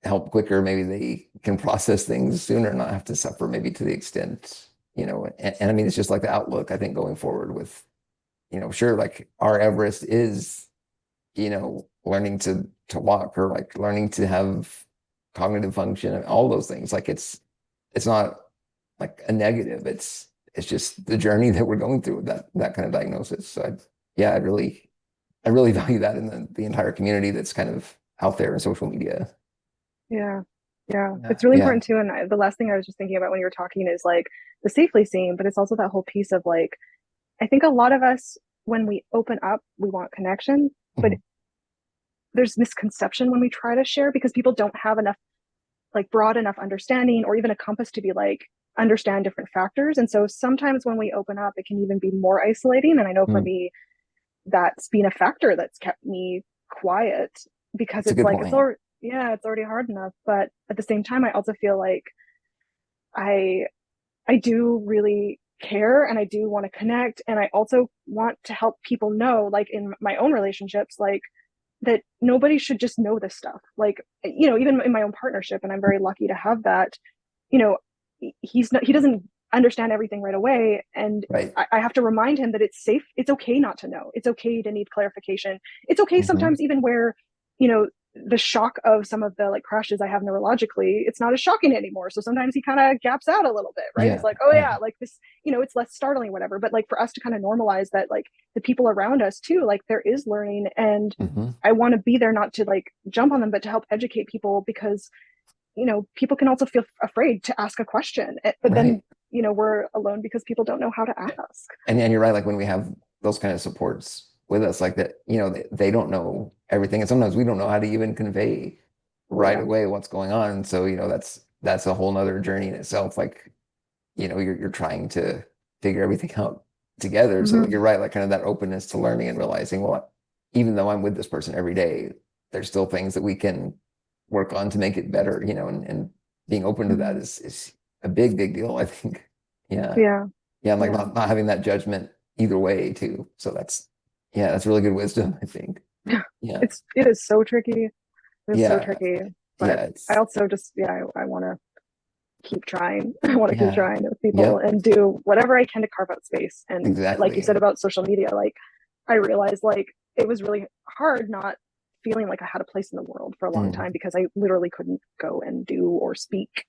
help quicker, maybe they can process things sooner, not have to suffer maybe to the extent, and I mean, it's just like the outlook, I think, going forward with, sure, like our Everest is, learning to walk, or like learning to have cognitive function and all those things. Like it's not like a negative. It's just the journey that we're going through with that kind of diagnosis. So yeah, I really value that in the entire community that's kind of out there in social media. Yeah. Yeah, Yeah. it's really Yeah. important too. And the last thing I was just thinking about when you were talking is like the safely seen, but it's also that whole piece of like, I think a lot of us, when we open up, we want connection, but Mhm. there's misconception when we try to share because people don't have enough, like broad enough understanding or even a compass to be like, understand different factors. And so sometimes when we open up, it can even be more isolating. And I know for Mm. me, that's been a factor that's kept me quiet because That's a it's good like, it's point. already, yeah, it's already hard enough. But at the same time, I also feel like I I do really care and I do want to connect and I also want to help people know like in my own relationships like that nobody should just know this stuff. Like even in my own partnership and I'm very lucky to have that, you know, he doesn't understand everything right away and Right. I have to remind him that it's safe, it's okay not to know, it's okay to need clarification, it's okay Hmm. sometimes even where you know the shock of some of the like crashes I have neurologically, it's not as shocking anymore. So sometimes he kind of gaps out a little bit, right? He's Yeah. like, oh Yeah. yeah, like this, it's less startling, whatever. But like for us to kind of normalize that, like the people around us too, like there is learning and Hmm. I want to be there not to like jump on them, but to help educate people because, people can also feel afraid to ask a question. But then, Right. we're alone because people don't know how to ask. And you're right, like when we have those kind of supports with us, like that, they don't know everything. And sometimes we don't know how to even convey Oh, right yeah. away what's going on. And so, that's a whole nother journey in itself. Like, you're trying to figure everything out together. So like Mm-hmm. you're right, like kind of that openness to learning and realizing, well, even though I'm with this person every day, there's still things that we can work on to make it better, and being open to that Mm-hmm. is a big, big deal, I think. Yeah. Yeah. Yeah, and like Yeah. not having that judgment either way too. So that's really good wisdom, I think. Yeah. It is so tricky. It's so Yeah. tricky, but Yeah. I It's also just, yeah, I want to keep trying. I want to keep yeah. trying with people Yep. and do whatever I can to carve out space. And like you Exactly. said about social media, like I realized like it was really hard not feeling like I had a place in the world for a long Mm. time because I literally couldn't go and do or speak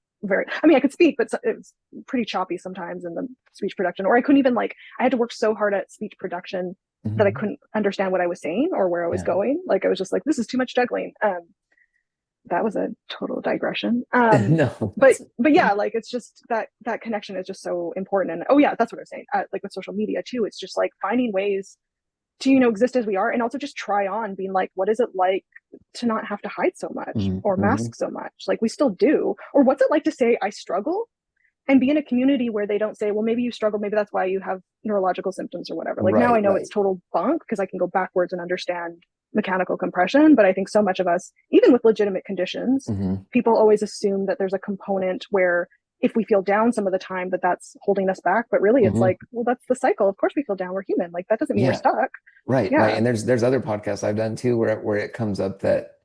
I mean, I could speak, but it was pretty choppy sometimes in the speech production, or I couldn't even like, I had to work so hard at speech production that I Hmm. couldn't understand what I was saying or where I was Yeah. going. Like I was just like, this is too much juggling. That was a total digression. No, But that's yeah, like it's just that connection is just so important. And oh yeah, that's what I was saying. Like with social media too, it's just like finding ways to exist as we are, and also just try on being like, what is it like to not have to hide so much or hmm. mask so much? Like we still do. Or what's it like to say I struggle and be in a community where they don't say, well, maybe you struggle, maybe that's why you have neurological symptoms or whatever. Like now I Right, know it's right. total bunk because I can go backwards and understand mechanical compression. But I think so much of us, even with legitimate conditions, Hmm. people always assume that there's a component where if we feel down some of the time that's holding us back. But really it's Hmm. like, well, that's the cycle. Of course we feel down. We're human. Like that doesn't mean we're Yeah. stuck. Right, right. Yeah. And there's other podcasts I've done too where it comes up that,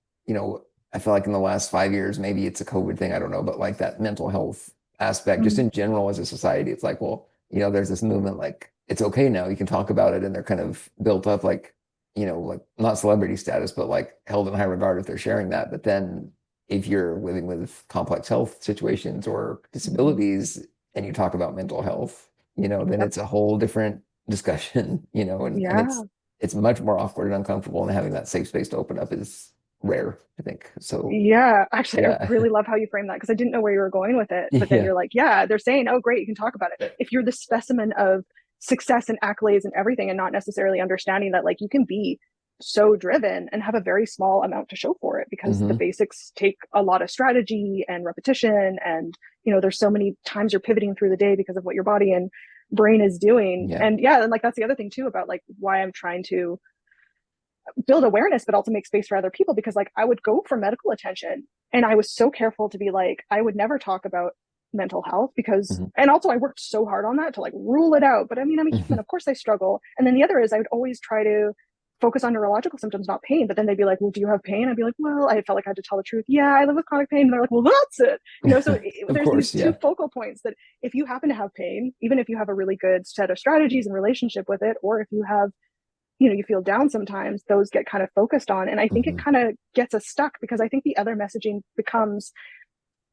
I feel like in the last 5 years, maybe it's a COVID thing, I don't know, but like that mental health aspect, just Mm-hmm. in general as a society, it's like, well, there's this movement like it's okay now, you can talk about it, and they're kind of built up like, like not celebrity status, but like held in high regard if they're sharing that. But then if you're living with complex health situations or Mm-hmm. disabilities and you talk about mental health, then Yep. it's a whole different discussion, and Yeah. it's much more awkward and uncomfortable, and having that safe space to open up is rare, I think. So Yeah, actually, I yeah. really love how you frame that because I didn't know where you were going with it. But then Yeah. you're like, yeah, they're saying, oh, great, you can talk about it. If you're the specimen of success and accolades and everything, and not necessarily understanding that, like, you can be so driven and have a very small amount to show for it because the Hmm. basics take a lot of strategy and repetition. And, there's so many times you're pivoting through the day because of what your body and brain is doing. Yeah. And yeah, and like, that's the other thing too about like why I'm trying to build awareness but also make space for other people because like I would go for medical attention and I was so careful to be like I would never talk about mental health because Hmm. and also I worked so hard on that to like rule it out, but I mean I'm a human, Hmm. of course I struggle. And then the other is I would always try to focus on neurological symptoms, not pain. But then they'd be like, well, do you have pain? I'd be like, well, I felt like I had to tell the truth. Yeah, I live with chronic pain. And they're like, well, that's it. So Of there's these course, two yeah. focal points that if you happen to have pain, even if you have a really good set of strategies and relationship with it, or if you have you feel down sometimes, those get kind of focused on. And I think it Hmm. kind of gets us stuck because I think the other messaging becomes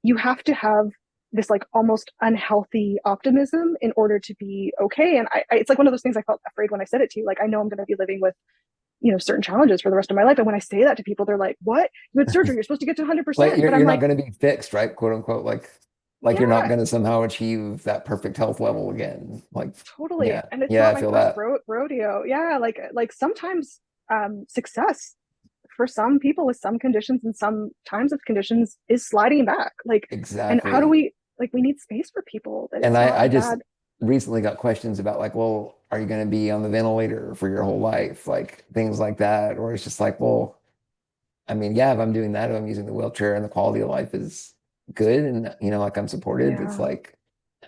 you have to have this like almost unhealthy optimism in order to be okay. And it's like one of those things I felt afraid when I said it to you. Like, I know I'm going to be living with certain challenges for the rest of my life. And when I say that to people, they're like, what? You had surgery, you're supposed to get to Like 100%. But you're I'm not like, going to be fixed, right? Quote unquote. Like you're not yeah, going to somehow achieve that perfect health level again. Like, totally. yeah, And it's yeah, not I my feel first that. rodeo. Yeah, like sometimes success for some people with some conditions and some times of conditions is sliding back. Like, and how do Exactly. we, like, we need space for people that And it's not I a just bad. recently got questions about like, well, are you going to be on the ventilator for your whole life? Like things like that. Or it's just like, well, I mean, yeah, if I'm doing that, if I'm using the wheelchair and the quality of life is good and like I'm supported, it's Yeah, like,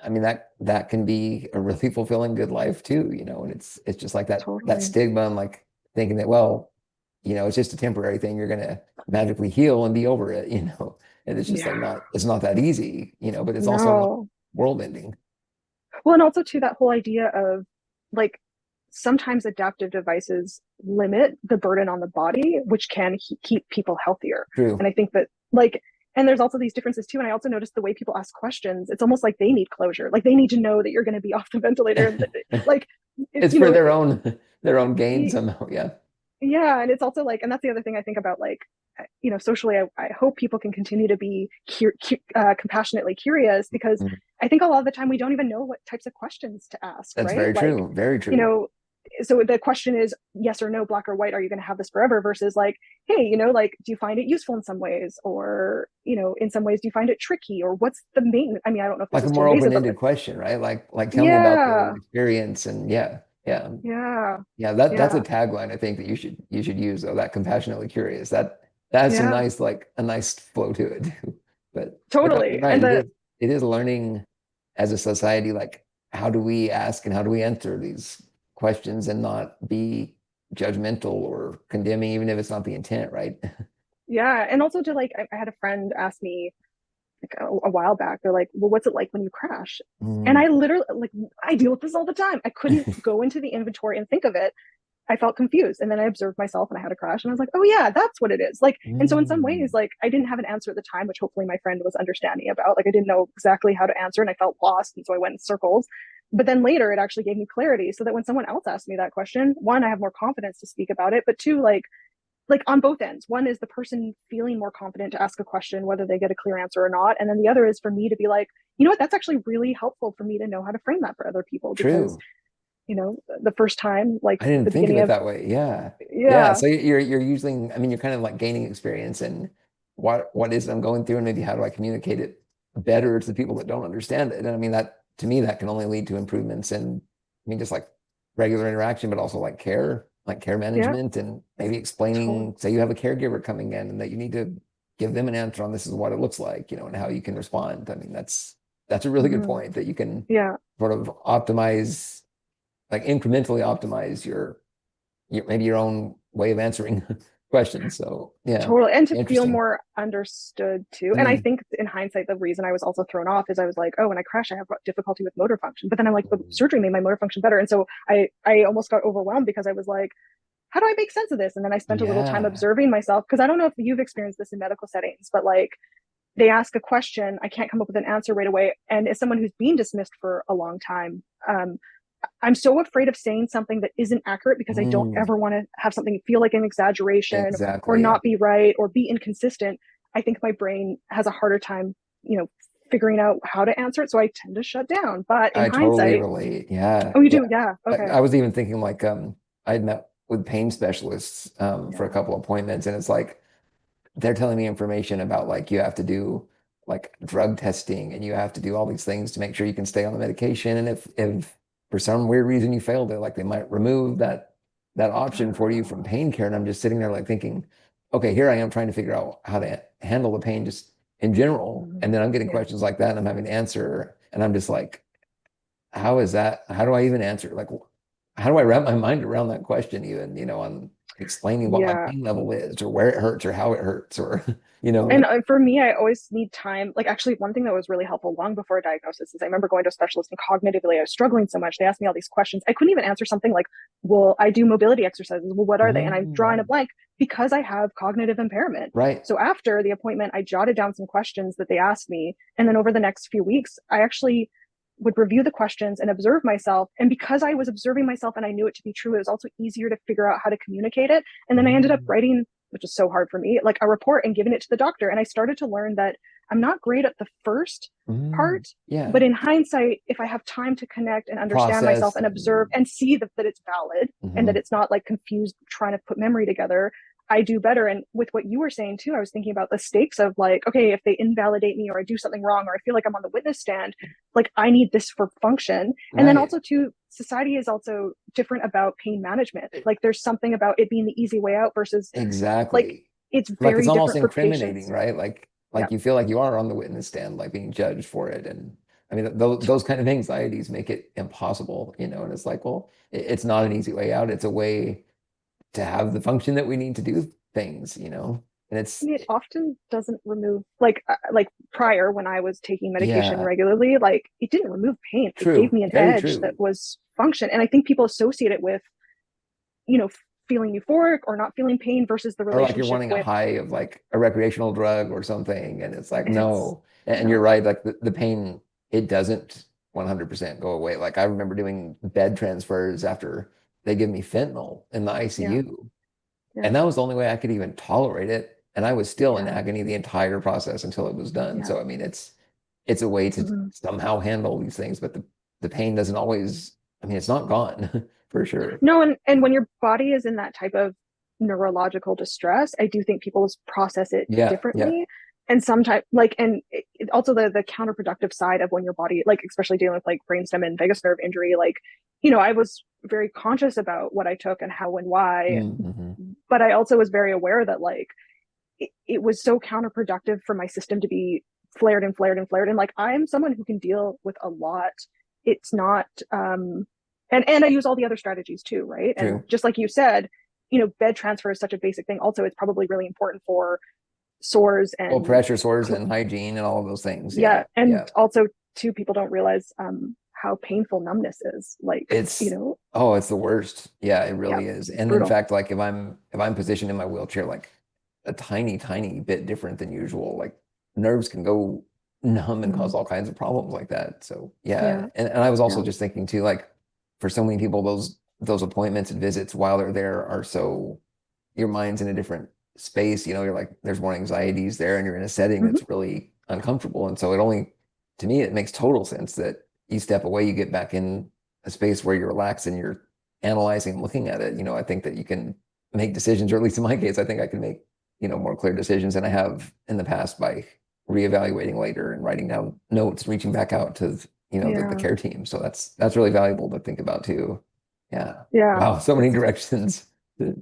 I mean, that can be a really fulfilling good life too, and it's just like that totally. stigma and like thinking that, well, it's just a temporary thing. You're gonna magically heal and be over it, and it's just like Yeah. not, it's not that easy, but it's also not No. world ending. Well, and also too that whole idea of like sometimes adaptive devices limit the burden on the body, which can keep people healthier. True. And I think that like, and there's also these differences too. And I also noticed the way people ask questions, it's almost like they need closure. Like they need to know that you're going to be off the ventilator. And like, it, It's you for know, their own gain it, somehow. Yeah. yeah. And it's also like, and that's the other thing I think about, like, socially, I hope people can continue to be compassionately curious, because Mhm. I think a lot of the time we don't even know what types of questions to ask, That's right? very Like, true. Very you true. know, so the question is yes or no, black or white, are you going to have this forever, versus like, hey, like, do you find it useful in some ways, or in some ways do you find it tricky, or what's the main, I mean, I don't know if this Like a is too more invasive, but open-ended question, right? Like tell me about the yeah, experience and yeah, yeah. yeah, Yeah, that's a yeah, tagline I think that you should use though, that compassionately curious. That has some yeah, nice like a nice flow to it too. But no, you're totally. right. And It is learning as a society, like how do we ask and how do we answer these questions and not be judgmental or condemning, even if it's not the intent, right? yeah, and also to like, I had a friend ask me like a while back, they're like, well, what's it like when you crash? And Mm. I literally, like, I deal with this all the time. I couldn't go into the inventory and think of it. I felt confused. And then I observed myself and I had a crash and I was like, oh yeah, that's what it is. Like, and so in some ways, Mm. like, I didn't have an answer at the time, which hopefully my friend was understanding about. Like, I didn't know exactly how to answer and I felt lost. And so I went in circles. But then later it actually gave me clarity, so that when someone else asked me that question, one, I have more confidence to speak about it. But two, like on both ends, one is the person feeling more confident to ask a question whether they get a clear answer or not, and then the other is for me to be like, you know what, that's actually really helpful for me to know how to frame that for other people, because True. the first time, like I didn't the think of beginning it of, that way. Yeah. Yeah. yeah, So you're using, I mean, you're kind of like gaining experience and what is it I'm going through and maybe how do I communicate it better to the people that don't understand it. And I mean that to me that can only lead to improvements in, I mean, just like regular interaction, but also like care yeah, management and maybe totally, explaining, say you have a caregiver coming in and that you need to give them an answer on this is what it looks like, and how you can respond. I mean, that's a really good mm-hmm. point that you can Yeah, sort of optimize, like incrementally optimize maybe your own way of answering questions. So yeah, totally. And to feel interesting. more understood too. And I Mm. think in hindsight, the reason I was also thrown off is I was like, oh, when I crash, I have difficulty with motor function. But then I'm like, the surgery made my motor function better. And so I almost got overwhelmed, because I was like, how do I make sense of this? And then I spent a little time Yeah. observing myself, because I don't know if you've experienced this in medical settings, but like they ask a question, I can't come up with an answer right away. And as someone who's been dismissed for a long time, I'm so afraid of saying something that isn't accurate, because I don't Mm. ever want to have something feel like an exaggeration or Exactly. Yeah. not be right or be inconsistent. I think my brain has a harder time, figuring out how to answer it. So I tend to shut down. But in I totally hindsight, relate. Yeah. oh, you Yeah. do? Yeah. Okay. I was even thinking like I'd met with pain specialists for a Yeah. couple appointments and it's like they're telling me information about like you have to do like drug testing and you have to do all these things to make sure you can stay on the medication. And if for some weird reason you failed it, like they might remove that option for you from pain care. And I'm just sitting there like thinking, okay, here I am trying to figure out how to handle the pain just in general. And then I'm getting Yeah. questions like that and I'm having to answer. And I'm just like, how is that? How do I even answer? Like, how do I wrap my mind around that question even, on explaining what my Yeah. pain level is or where it hurts or how it hurts or, you know, And for me, I always need time. Like, actually, one thing that was really helpful long before a diagnosis is I remember going to a specialist, and cognitively, I was struggling so much. They asked me all these questions. I couldn't even answer something like, well, I do mobility exercises. Well, what are they? And I'm drawing a mm, blank because I have cognitive impairment. right. So after the appointment, I jotted down some questions that they asked me. And then over the next few weeks, I actually would review the questions and observe myself. And because I was observing myself and I knew it to be true, it was also easier to figure out how to communicate it. And then I ended up writing, which is so hard for me, like a report and giving it to the doctor. And I started to learn that I'm not great at the first part, but in hindsight, if I have time to connect and understand myself and observe and see that it's valid and that it's not like confused trying to put memory together, I do better. And with what you were saying too, I was thinking about the stakes of like, okay, if they invalidate me or I do something wrong or I feel like I'm on the witness stand, like I need this for function. And then also too, society is also different about pain management. Like there's something about it being the easy way out versus like it's very it's almost different incriminating, right? Like you feel like you are on the witness stand, like being judged for it. And I mean, those kind of anxieties make it impossible, you know, and it's like, well, it's not an easy way out. It's a way to have the function that we need to do things, you know. And it often doesn't remove like prior when I was taking medication regularly, like it didn't remove pain. It gave me an edge that was function. And I think people associate it with, you know, feeling euphoric or not feeling pain versus the relationship. Or like you're wanting a high of like a recreational drug or something. And it's like, no. And you're right, like the pain, it doesn't 100% go away. Like I remember doing bed transfers after they give me fentanyl in the ICU. And that was the only way I could even tolerate it. And I was still in agony the entire process until it was done. So I mean, it's a way to somehow handle these things, but the pain doesn't always, I mean, it's not gone for sure. No, and when your body is in that type of neurological distress, I do think people process it differently. And sometimes like, and also the counterproductive side of when your body, like especially dealing with like brainstem and vagus nerve injury, like, you know, I was very conscious about what I took and how and why, but I also was very aware that like it was so counterproductive for my system to be flared and flared and flared. And like I'm someone who can deal with a lot. It's not and I use all the other strategies too, right? True. And just like you said, you know, bed transfer is such a basic thing. Also, it's probably really important for sores and pressure sores and hygiene and all of those things. Also too, people don't realize how painful numbness is. Like it's, you know, it's the worst. Yeah, it really is. And brutal. In fact, like if I'm positioned in my wheelchair like a tiny bit different than usual, like nerves can go numb and cause all kinds of problems like that. So and I was also just thinking too, like for so many people, those appointments and visits while they're there are so, your mind's in a different space, you know, you're like, there's more anxieties there and you're in a setting that's really uncomfortable. And so to me, it makes total sense that you step away, you get back in a space where you're relaxed and you're analyzing, looking at it. You know, I think that you can make decisions, or at least in my case, I think I can make, you know, more clear decisions than I have in the past by reevaluating later and writing down notes, reaching back out to, you know, the care team. So that's really valuable to think about too. Yeah. Wow. So many directions to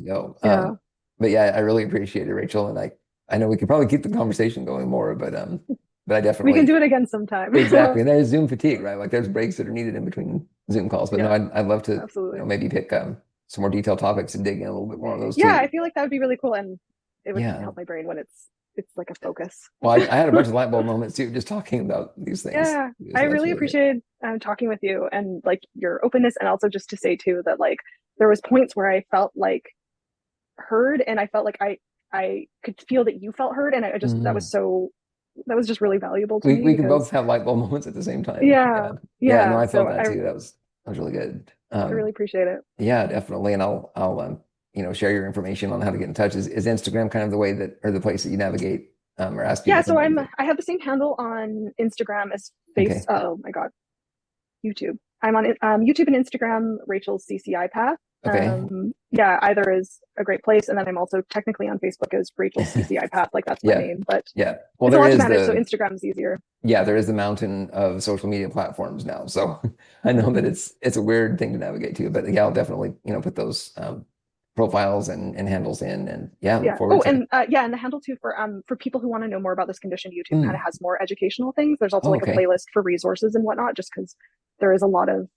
go. But yeah, I really appreciate it, Rachel. And I know we could probably keep the conversation going more, but I definitely, we can do it again sometime. Exactly. And there's Zoom fatigue, right? Like there's breaks that are needed in between Zoom calls, but no, I'd love to, you know, maybe pick some more detailed topics and dig in a little bit more on those too. I feel like that would be really cool. And it would help my brain when it's like a focus. Well, I had a bunch of light bulb moments too, just talking about these things. Yeah, I really appreciated talking with you and like your openness, and also just to say too that like there was points where I felt like heard, and I felt like I could feel that you felt heard, and I just that was just really valuable to me. We could both have light bulb moments at the same time. Yeah. No, I felt that too. That was really good. I really appreciate it. Yeah, definitely. And I'll you know, share your information on how to get in touch. Is Instagram kind of the way that, or the place that you navigate, or ask people? Yeah, so I have the same handle on Instagram as oh my God, YouTube. I'm on YouTube and Instagram, Rachel's CCI Path. Either is a great place, and then I'm also technically on Facebook as Rachel's CCI Path, like that's my name. But well, there is so Instagram is easier. Yeah, there is the mountain of social media platforms now, so I know that it's a weird thing to navigate to, but I'll definitely, you know, put those profiles and handles in, and look forward to and the handle too for people who want to know more about this condition, YouTube kind of has more educational things. There's also like a playlist for resources and whatnot, just because there is a lot of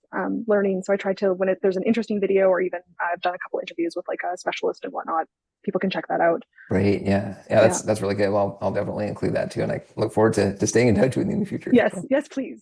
learning. So I try to, when there's an interesting video, or even I've done a couple interviews with like a specialist and whatnot, people can check that out. Great. That's really good. Well, I'll definitely include that too, and I look forward to staying in touch with you in the future. Yes, please.